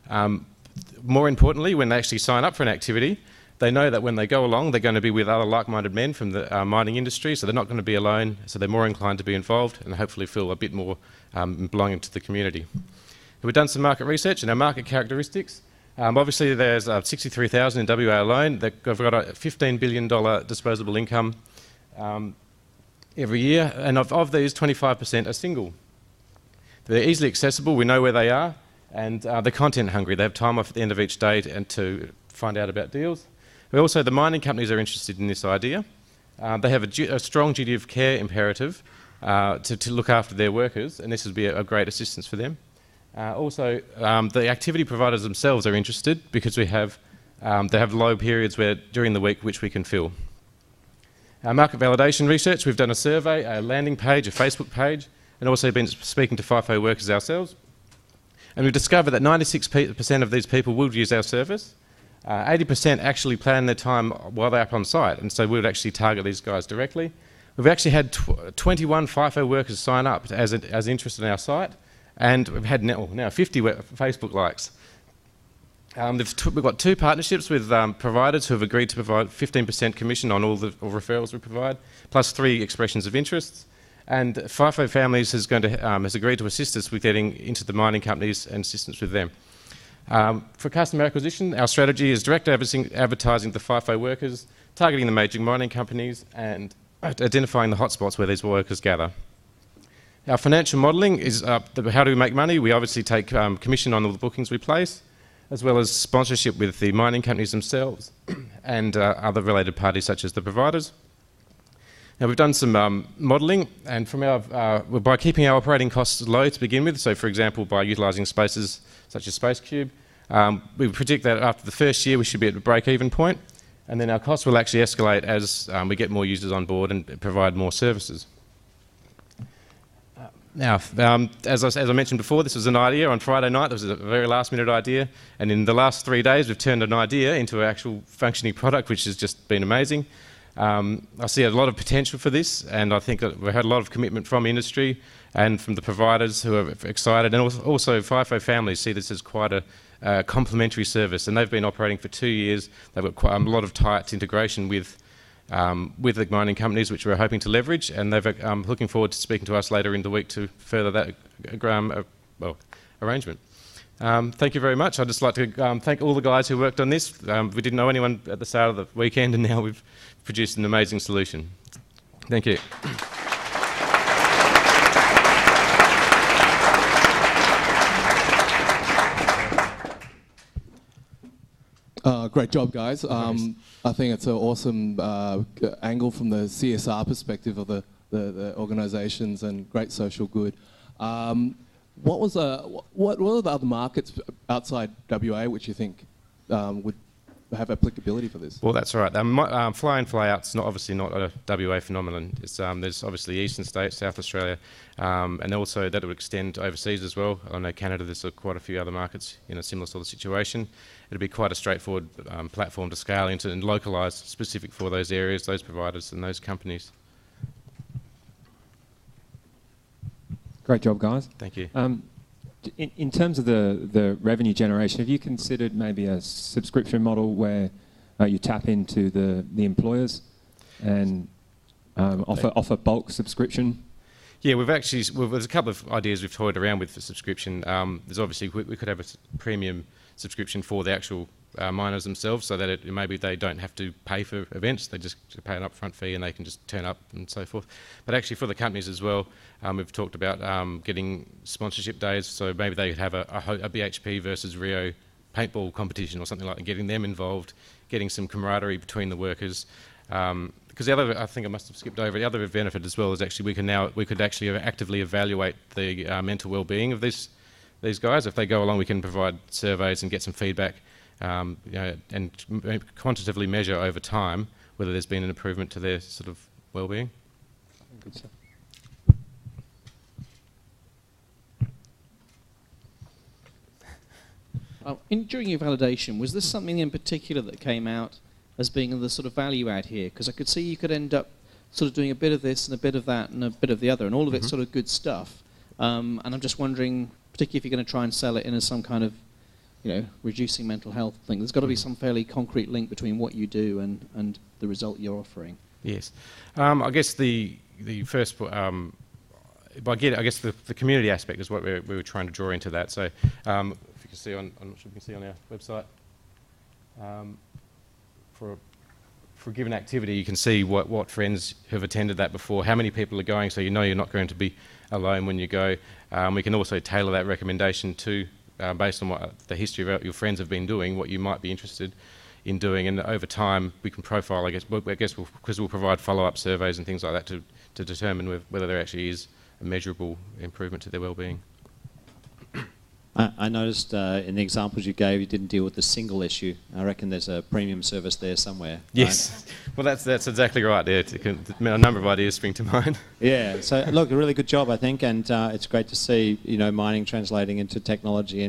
More importantly, when they actually sign up for an activity, they know that when they go along, they're going to be with other like-minded men from the mining industry, so they're not going to be alone, so they're more inclined to be involved and hopefully feel a bit more belonging to the community. We've done some market research and our market characteristics. Obviously, there's 63,000 in WA alone. They've got a $15 billion disposable income every year, and of these, 25% are single. They're easily accessible, we know where they are, and they're content hungry. They have time off at the end of each day and to find out about deals. But also, the mining companies are interested in this idea. They have a strong duty of care imperative to look after their workers, and this would be a great assistance for them. Also, the activity providers themselves are interested because they have low periods during the week which we can fill. Our market validation research, we've done a survey, a landing page, a Facebook page, and also been speaking to FIFO workers ourselves. And we've discovered that 96% of these people will use our service. 80% actually plan their time while they're up on site, and so we would actually target these guys directly. We've actually had 21 FIFO workers sign up as interested in our site, and we've had now 50 Facebook likes. We've got 2 partnerships with providers who have agreed to provide 15% commission on all referrals we provide, plus 3 expressions of interest. And FIFO Families has agreed to assist us with getting into the mining companies and assistance with them. For customer acquisition, our strategy is direct advertising to FIFO workers, targeting the major mining companies, and identifying the hotspots where these workers gather. Our financial modelling is how do we make money? We obviously take commission on all the bookings we place, as well as sponsorship with the mining companies themselves and other related parties such as the providers. Now, we've done some modelling, and by keeping our operating costs low to begin with, so for example by utilising spaces such as SpaceCube, we predict that after the first year we should be at a break-even point, and then our costs will actually escalate as we get more users on board and provide more services. Now, as I mentioned before, this was an idea on Friday night. This was a very last-minute idea, and in the last 3 days we've turned an idea into an actual functioning product, which has just been amazing. I see a lot of potential for this, and I think that we've had a lot of commitment from industry and from the providers who are excited, and also FIFO Families see this as quite a complementary service, and they've been operating for 2 years. They've got quite a lot of tight integration with the mining companies, which we're hoping to leverage, and they're looking forward to speaking to us later in the week to further that arrangement. Thank you very much. I'd just like to thank all the guys who worked on this. We didn't know anyone at the start of the weekend, and now we've produced an amazing solution. Thank you. Great job, guys. I think it's an awesome angle from the CSR perspective of the organisations and great social good. What are the other markets outside WA which you think would have applicability for this? Well, that's right. Fly in, fly out's obviously not a WA phenomenon. There's obviously eastern states, South Australia, and also that would extend overseas as well. I know Canada, there's quite a few other markets in a similar sort of situation. It'd be quite a straightforward platform to scale into and localise specific for those areas, those providers and those companies. Great job, guys. Thank you. In terms of the revenue generation, have you considered maybe a subscription model where you tap into the employers and offer bulk subscription? Yeah, there's a couple of ideas we've toyed around with for subscription. There's obviously, we could have a premium subscription for the actual miners themselves, so that maybe they don't have to pay for events, they just pay an upfront fee and they can just turn up and so forth. But actually for the companies as well, we've talked about getting sponsorship days, so maybe they could have a BHP versus Rio paintball competition or something like that, getting them involved, getting some camaraderie between the workers. Because the other, I think I must have skipped over, the other benefit as well is actually we could actually actively evaluate the mental well-being of these guys. If they go along, we can provide surveys and get some feedback, and quantitatively measure over time whether there's been an improvement to their sort of well-being. Good stuff. During your validation, was this something in particular that came out as being the sort of value add here? Because I could see you could end up sort of doing a bit of this and a bit of that and a bit of the other, and all of it's sort of good stuff. And I'm just wondering, particularly if you're going to try and sell it in as some kind of reducing mental health thing. There's got to be some fairly concrete link between what you do and the result you're offering. Yes. I guess the first, I guess the community aspect is what we were trying to draw into that. So if you can see I'm not sure if you can see on our website, for a given activity, you can see what friends have attended that before, how many people are going, so you know you're not going to be alone when you go. We can also tailor that recommendation to, based on what the history of your friends have been doing, what you might be interested in doing, and over time we can profile, because we'll provide follow-up surveys and things like that to determine whether there actually is a measurable improvement to their well-being. I noticed in the examples you gave, you didn't deal with the single issue. I reckon there's a premium service there somewhere. Yes, right? Well, that's exactly right. Yeah, a number of ideas spring to mind. Yeah. So look, a really good job, I think, and it's great to see mining translating into technology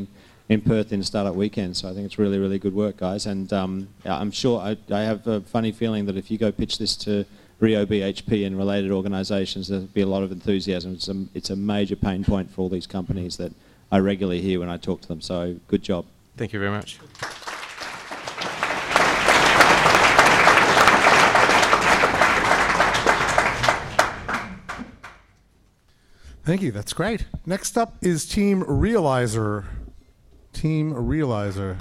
in Perth in Startup Weekend. So I think it's really, really good work, guys. And I'm sure I have a funny feeling that if you go pitch this to Rio BHP and related organisations, there'll be a lot of enthusiasm. It's a major pain point for all these companies that I regularly hear when I talk to them. So good job. Thank you very much. Thank you. That's great. Next up is Team Realizr. Team Realizr.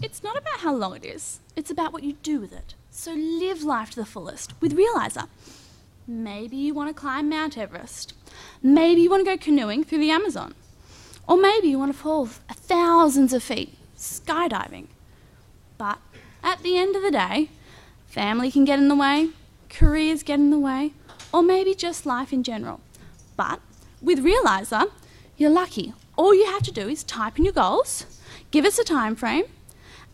It's not about how long it is, it's about what you do with it. So live life to the fullest with Realizr. Maybe you want to climb Mount Everest. Maybe you want to go canoeing through the Amazon. Or maybe you want to fall thousands of feet skydiving. But at the end of the day, family can get in the way, careers get in the way, or maybe just life in general. But with Realizr, you're lucky. All you have to do is type in your goals, give us a time frame,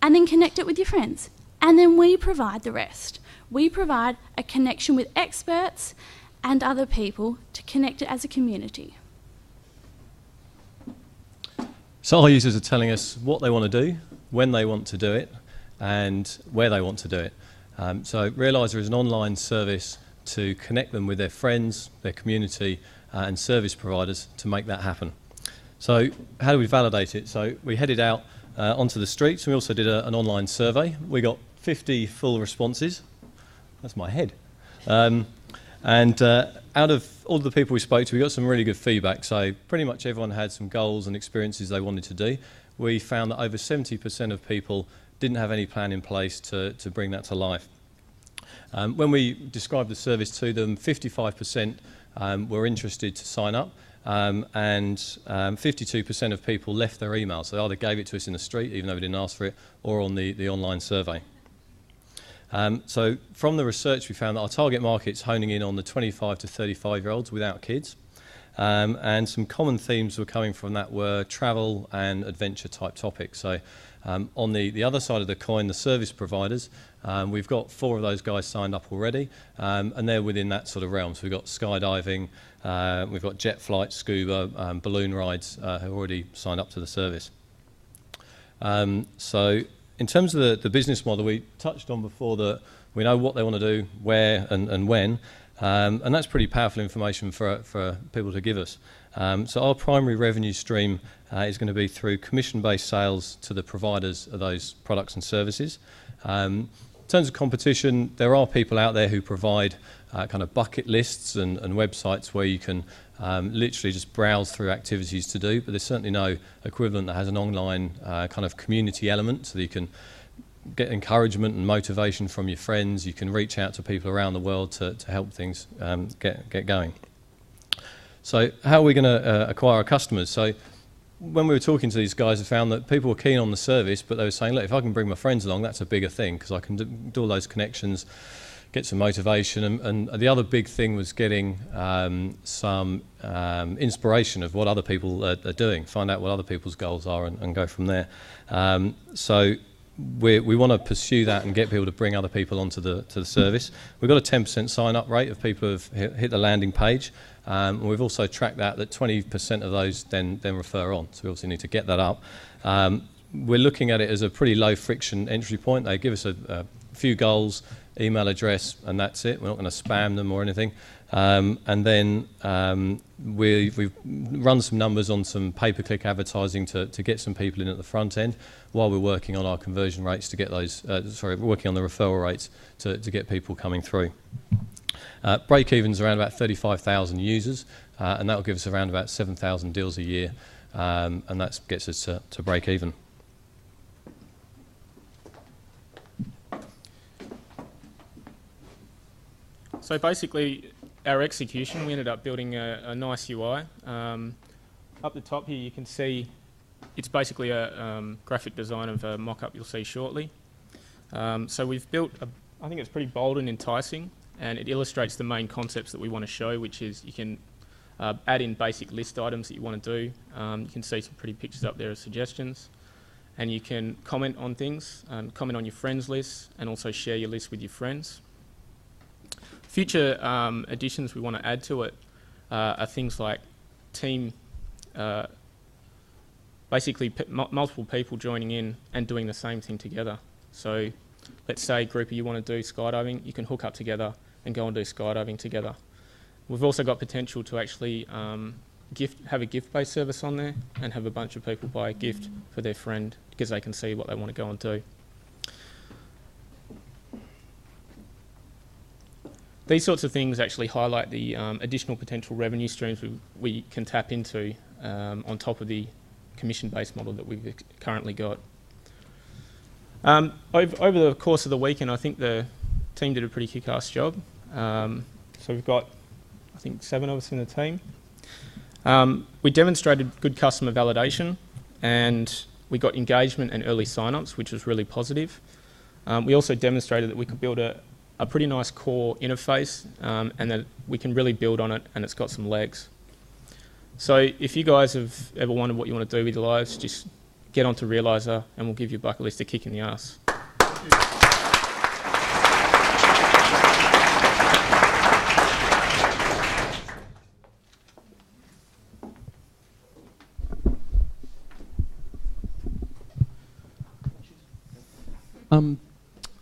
and then connect it with your friends. And then we provide the rest. We provide a connection with experts and other people to connect it as a community. So our users are telling us what they want to do, when they want to do it, and where they want to do it. So Realizr is an online service to connect them with their friends, their community, and service providers to make that happen. So how do we validate it? So we headed out onto the streets, and we also did an online survey. We got 50 full responses. That's my head. And out of all the people we spoke to, we got some really good feedback. So pretty much everyone had some goals and experiences they wanted to do. We found that over 70% of people didn't have any plan in place to bring that to life. When we described the service to them, 55% were interested to sign up. And 52% of people left their email, so they either gave it to us in the street, even though we didn't ask for it, or on the online survey. So from the research, we found that our target market's honing in on the 25 to 35-year-olds without kids. And some common themes were coming from that were travel and adventure type topics. So on the other side of the coin, the service providers, we've got 4 of those guys signed up already, and they're within that sort of realm. So we've got skydiving, we've got jet flight, scuba, balloon rides who are already signed up to the service. So in terms of the business model, we touched on before that we know what they want to do, where and when, and that's pretty powerful information for people to give us. So our primary revenue stream is going to be through commission-based sales to the providers of those products and services. In terms of competition, there are people out there who provide kind of bucket lists and websites where you can literally just browse through activities to do, but there's certainly no equivalent that has an online kind of community element, so that you can get encouragement and motivation from your friends. You can reach out to people around the world to help things get going. So how are we going to acquire our customers? So when we were talking to these guys, I found that people were keen on the service, but they were saying, look, if I can bring my friends along, that's a bigger thing, because I can do all those connections, get some motivation. And the other big thing was getting some inspiration of what other people are doing, find out what other people's goals are and go from there. So we want to pursue that and get people to bring other people onto the service. We've got a 10% sign-up rate of people who have hit the landing page. And we've also tracked that 20% of those then refer on. So we obviously need to get that up. We're looking at it as a pretty low friction entry point. They give us a few goals, email address, and that's it. We're not going to spam them or anything. And then we've run some numbers on some pay-per-click advertising to get some people in at the front end while we're working on our conversion rates to get those, working on the referral rates to get people coming through. Breakeven's around about 35,000 users, and that will give us around about 7,000 deals a year, and that gets us to break even. So basically, our execution, we ended up building a nice UI. Up the top here, you can see it's basically a graphic design of a mock-up you'll see shortly. So we've built, I think it's pretty bold and enticing, and it illustrates the main concepts that we want to show, which is you can add in basic list items that you want to do. You can see some pretty pictures up there as suggestions. And you can comment on things, comment on your friends list, and also share your list with your friends. Future additions we want to add to it are things like team, basically multiple people joining in and doing the same thing together. So let's say, group of you want to do skydiving, you can hook up together and go and do skydiving together. We've also got potential to actually have a gift-based service on there and have a bunch of people buy a gift for their friend because they can see what they want to go and do. These sorts of things actually highlight the additional potential revenue streams we can tap into on top of the commission-based model that we've currently got. Over the course of the weekend, I think the team did a pretty kick-ass job. So we've got, I think, 7 of us in the team. We demonstrated good customer validation, and we got engagement and early sign-ups, which was really positive. We also demonstrated that we could build a pretty nice core interface, and that we can really build on it, and it's got some legs. So if you guys have ever wondered what you want to do with your lives, just get onto Realizr, and we'll give your bucket list a kick in the arse.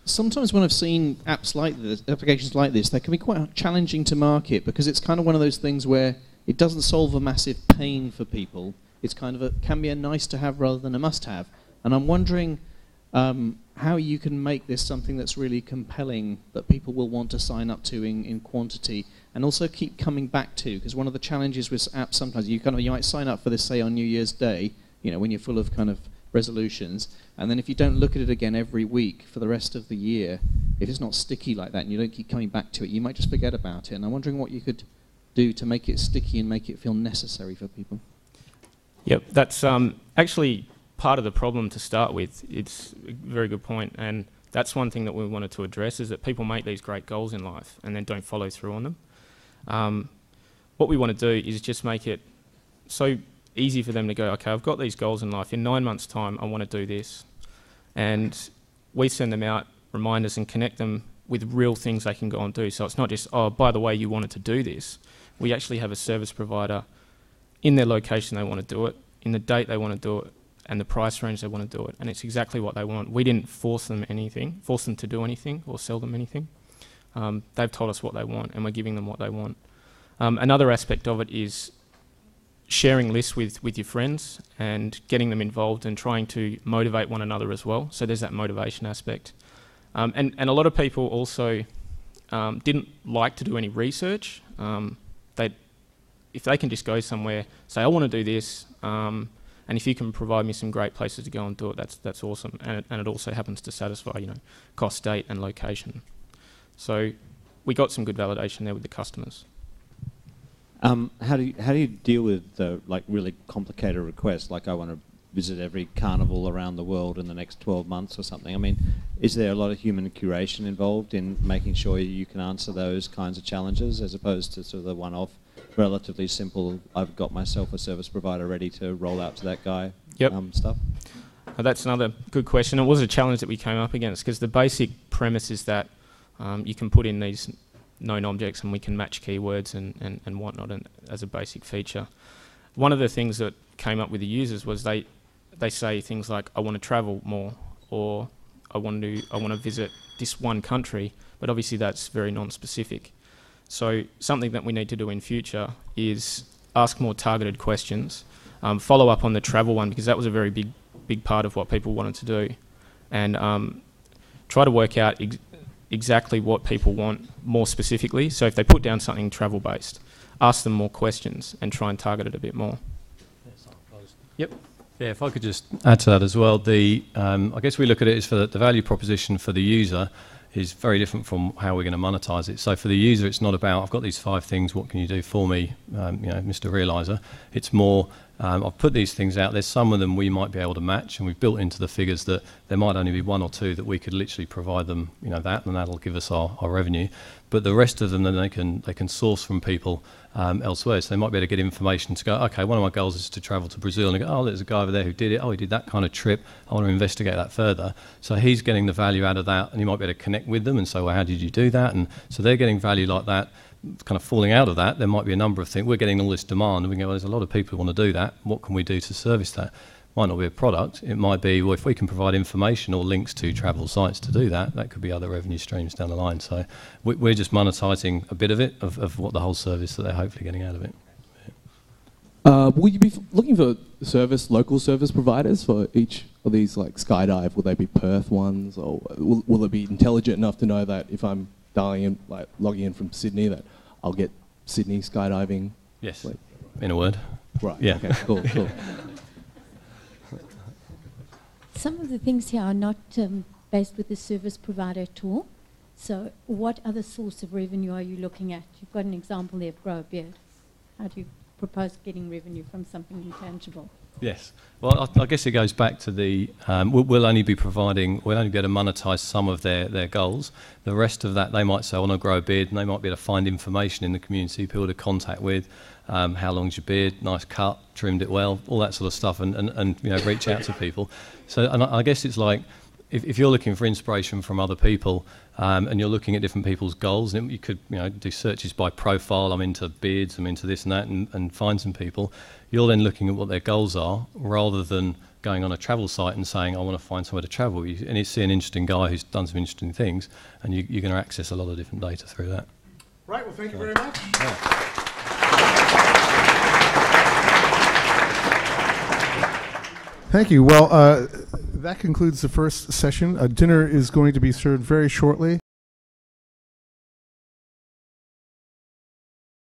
Sometimes when I've seen apps like this, applications like this, they can be quite challenging to market because it's kind of one of those things where it doesn't solve a massive pain for people. It's kind of can be a nice to have rather than a must have. And I'm wondering how you can make this something that's really compelling that people will want to sign up to in quantity and also keep coming back to, because one of the challenges with apps sometimes you might sign up for this, say, on New Year's Day, you know, when you're full of kind of resolutions, and then if you don't look at it again every week for the rest of the year, if it's not sticky like that and you don't keep coming back to it, you might just forget about it. And I'm wondering what you could do to make it sticky and make it feel necessary for people. Yep, that's actually part of the problem to start with. It's a very good point, and that's one thing that we wanted to address, is that people make these great goals in life and then don't follow through on them. What we want to do is just make it so easy for them to go, okay, I've got these goals in life. In 9 months' time, I want to do this. And we send them out reminders and connect them with real things they can go and do. So it's not just, oh, by the way, you wanted to do this. We actually have a service provider in their location they want to do it, in the date they want to do it, and the price range they want to do it. And it's exactly what they want. We didn't force them to do anything or sell them anything. They've told us what they want, and we're giving them what they want. Another aspect of it is sharing lists with your friends and getting them involved and trying to motivate one another as well. So there's that motivation aspect. And a lot of people also didn't like to do any research. If they can just go somewhere, say, I want to do this, and if you can provide me some great places to go and do it, that's awesome. And it also happens to satisfy, cost, date, and location. So we got some good validation there with the customers. How do you deal with the really complicated requests? Like, I want to visit every carnival around the world in the next 12 months or something. I mean, is there a lot of human curation involved in making sure you can answer those kinds of challenges as opposed to sort of the one-off, relatively simple, I've got myself a service provider ready to roll out to that guy stuff? That's another good question. It was a challenge that we came up against because the basic premise is that you can put in these known objects and we can match keywords and whatnot as a basic feature. One of the things that came up with the users was they say things like, I want to travel more, or I want to visit this one country, but obviously that's very non-specific. So something that we need to do in future is ask more targeted questions, follow up on the travel one because that was a very big part of what people wanted to do, and try to work out exactly what people want more specifically. So if they put down something travel-based, ask them more questions and try and target it a bit more. Yep. Yeah, if I could just add to that as well, I guess we look at it as for the value proposition for the user is very different from how we're going to monetize it. So for the user, it's not about, I've got these 5 things, what can you do for me, Mr. Realizr. It's more, I've put these things out, there's some of them we might be able to match, and we've built into the figures that there might only be 1 or 2 that we could literally provide them, that, and that'll give us our revenue. But the rest of them, then they can source from people elsewhere. So they might be able to get information to go, okay, one of my goals is to travel to Brazil, and they go, oh, there's a guy over there who did it, oh, he did that kind of trip, I want to investigate that further. So he's getting the value out of that, and he might be able to connect with them and say, well, how did you do that? And so they're getting value like that. Kind of falling out of that, there might be a number of things. We're getting all this demand, and we go, well, there's a lot of people who want to do that. What can we do to service that? Might not be a product. It might be, well, if we can provide information or links to travel sites to do that, that could be other revenue streams down the line. So we're just monetizing a bit of it, of what the whole service that they're hopefully getting out of it. Will you be looking for local service providers for each of these, like skydive? Will they be Perth ones, or will it be intelligent enough to know that if I'm dialing in, like logging in from Sydney, that I'll get Sydney skydiving? Yes. In a word. Right. Yeah. Okay. Cool. Some of the things here are not based with the service provider at all. So what other source of revenue are you looking at? You've got an example there of Grow a Beard. How do you propose getting revenue from something intangible? Yes. Well, I guess it goes back to the, we'll only be able to monetize some of their goals. The rest of that, they might say, I want to grow a beard, and they might be able to find information in the community, people to contact with, how long's your beard, nice cut, trimmed it well, all that sort of stuff, and reach out to people. So, and I guess it's like, if you're looking for inspiration from other people, and you're looking at different people's goals, and you could do searches by profile, I'm into beards, I'm into this and that, and find some people. You're then looking at what their goals are, rather than going on a travel site and saying, I want to find somewhere to travel. And you see an interesting guy who's done some interesting things, and you're going to access a lot of different data through that. Right, well, thank you very much. Yeah. Thank you. Well, that concludes the first session. Dinner is going to be served very shortly.